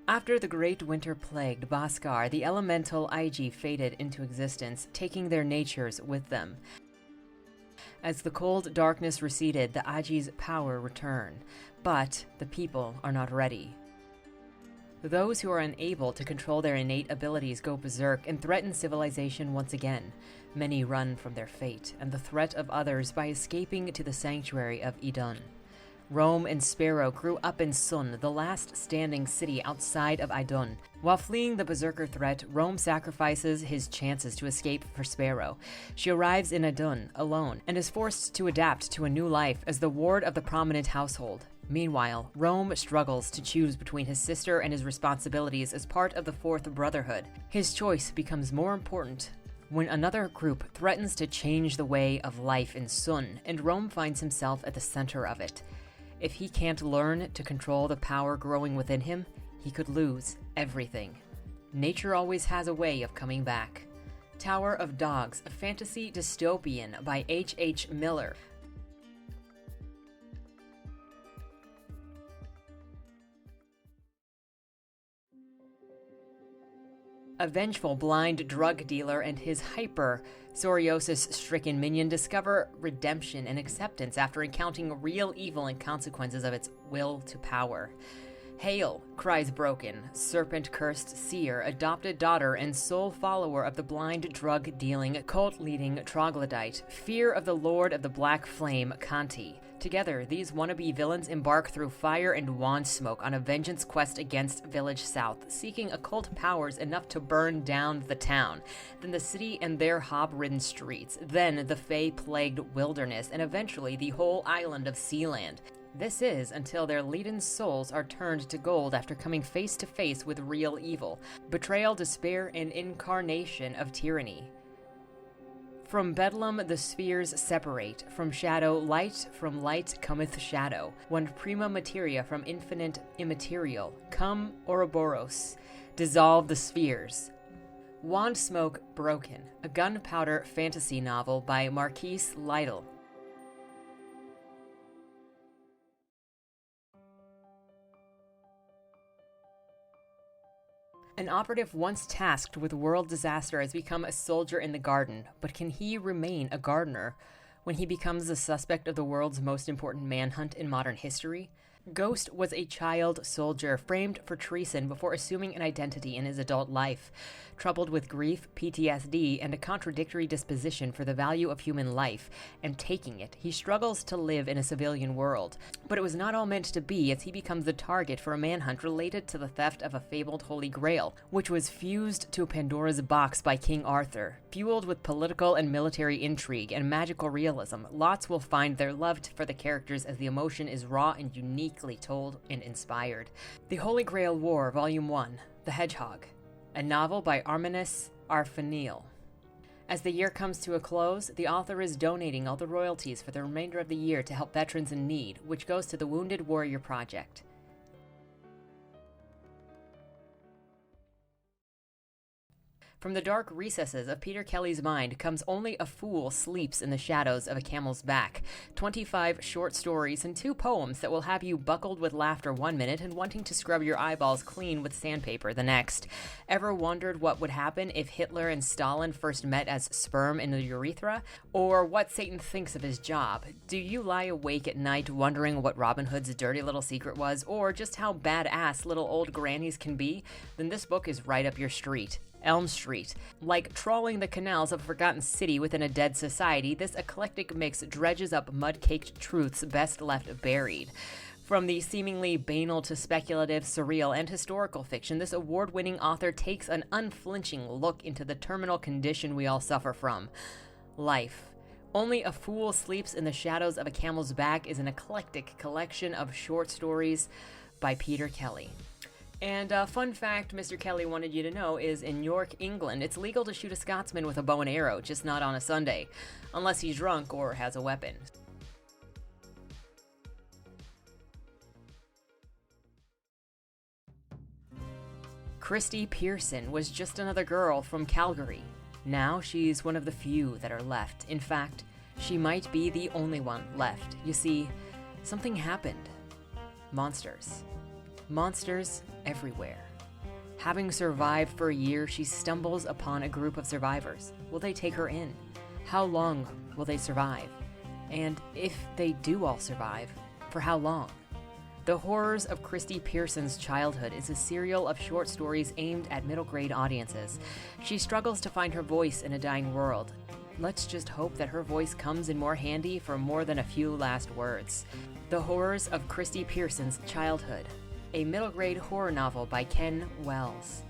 After the great winter plagued Bhaskar, the elemental Aiji faded into existence, taking their natures with them. As the cold darkness receded, the Aji's power returned, but the people are not ready. Those who are unable to control their innate abilities go berserk and threaten civilization once again. Many run from their fate and the threat of others by escaping to the sanctuary of Idun. Rome and Sparrow grew up in Sun, the last standing city outside of Idun. While fleeing the berserker threat, Rome sacrifices his chances to escape for Sparrow. She arrives in Idun alone and is forced to adapt to a new life as the ward of the prominent household. Meanwhile, Rome struggles to choose between his sister and his responsibilities as part of the Fourth Brotherhood. His choice becomes more important when another group threatens to change the way of life in Sun, and Rome finds himself at the center of it. If he can't learn to control the power growing within him, he could lose everything. Nature always has a way of coming back. Tower of Dogs, a fantasy dystopian by H.H. Miller. A vengeful blind drug dealer and his psoriasis-stricken minion discover redemption and acceptance after encountering real evil and consequences of its will to power. Hail, cries Broken, serpent-cursed seer, adopted daughter and sole follower of the blind drug-dealing, cult-leading troglodyte, fear of the Lord of the Black Flame, Kanti. Together, these wannabe villains embark through fire and wand smoke on a vengeance quest against Village South, seeking occult powers enough to burn down the town, then the city and their hob-ridden streets, then the Fae-plagued wilderness, and eventually the whole island of Sealand. This is until their leaden souls are turned to gold after coming face to face with real evil, betrayal, despair, and incarnation of tyranny. From Bedlam the spheres separate, from shadow light, from light cometh shadow, one prima materia from infinite immaterial, come Ouroboros, dissolve the spheres. Wand Smoke Broken, a gunpowder fantasy novel by Marquise Liddle. An operative once tasked with world disaster has become a soldier in the garden, but can he remain a gardener when he becomes the suspect of the world's most important manhunt in modern history? Ghost was a child soldier framed for treason before assuming an identity in his adult life. Troubled with grief, PTSD, and a contradictory disposition for the value of human life, and taking it, he struggles to live in a civilian world. But it was not all meant to be, as he becomes the target for a manhunt related to the theft of a fabled Holy Grail, which was fused to Pandora's box by King Arthur. Fueled with political and military intrigue and magical realism, lots will find their love for the characters as the emotion is raw and uniquely told and inspired. The Holy Grail War, Volume 1, The Hedgehog, a novel by Arminis Arfanil. As the year comes to a close, the author is donating all the royalties for the remainder of the year to help veterans in need, which goes to the Wounded Warrior Project. From the dark recesses of Peter Kelly's mind comes Only a Fool Sleeps in the Shadows of a Camel's Back, 25 short stories and 2 poems that will have you buckled with laughter 1 minute and wanting to scrub your eyeballs clean with sandpaper the next. Ever wondered what would happen if Hitler and Stalin first met as sperm in the urethra? Or what Satan thinks of his job? Do you lie awake at night wondering what Robin Hood's dirty little secret was, or just how badass little old grannies can be? Then this book is right up your street. Elm Street. Like trawling the canals of a forgotten city within a dead society, this eclectic mix dredges up mud-caked truths best left buried. From the seemingly banal to speculative, surreal, and historical fiction, this award-winning author takes an unflinching look into the terminal condition we all suffer from: life. Only a Fool Sleeps in the Shadows of a Camel's Back is an eclectic collection of short stories by Peter Kelly. And fun fact Mr. Kelly wanted you to know is in York, England, it's legal to shoot a Scotsman with a bow and arrow, just not on a Sunday, unless he's drunk or has a weapon. Kristy Pearson was just another girl from Calgary. Now she's one of the few that are left. In fact, she might be the only one left. You see, something happened. Monsters. Monsters everywhere. Having survived for a year, she stumbles upon a group of survivors. Will they take her in? How long will they survive? And if they do all survive, for how long? The Horrors of Kristy Pearson's Childhood is a serial of short stories aimed at middle-grade audiences. She struggles to find her voice in a dying world. Let's just hope that her voice comes in more handy for more than a few last words. The Horrors of Kristy Pearson's Childhood, a middle-grade horror novel by Ken Wells.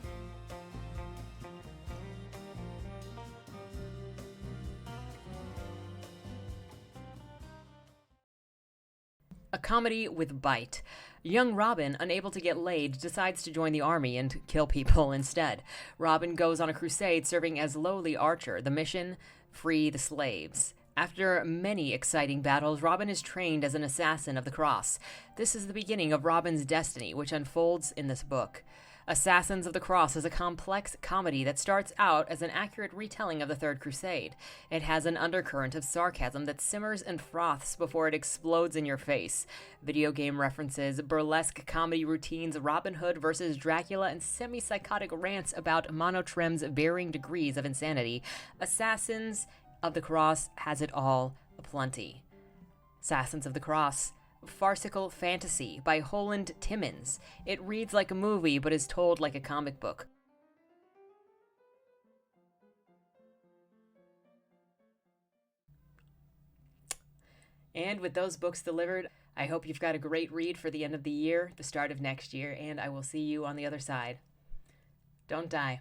A comedy with bite. Young Robin, unable to get laid, decides to join the army and kill people instead. Robin goes on a crusade serving as lowly archer. The mission? Free the slaves. After many exciting battles, Robin is trained as an assassin of the cross. This is the beginning of Robin's destiny, which unfolds in this book. Assassins of the Cross is a complex comedy that starts out as an accurate retelling of the Third Crusade. It has an undercurrent of sarcasm that simmers and froths before it explodes in your face. Video game references, burlesque comedy routines, Robin Hood versus Dracula, and semi-psychotic rants about Monotrem's varying degrees of insanity. Assassins of the Cross has it all aplenty. Assassins of the Cross. Farcical fantasy by Holland Timmons. It reads like a movie but is told like a comic book. And with those books delivered, I hope you've got a great read for the end of the year, the start of next year, and I will see you on the other side. Don't die.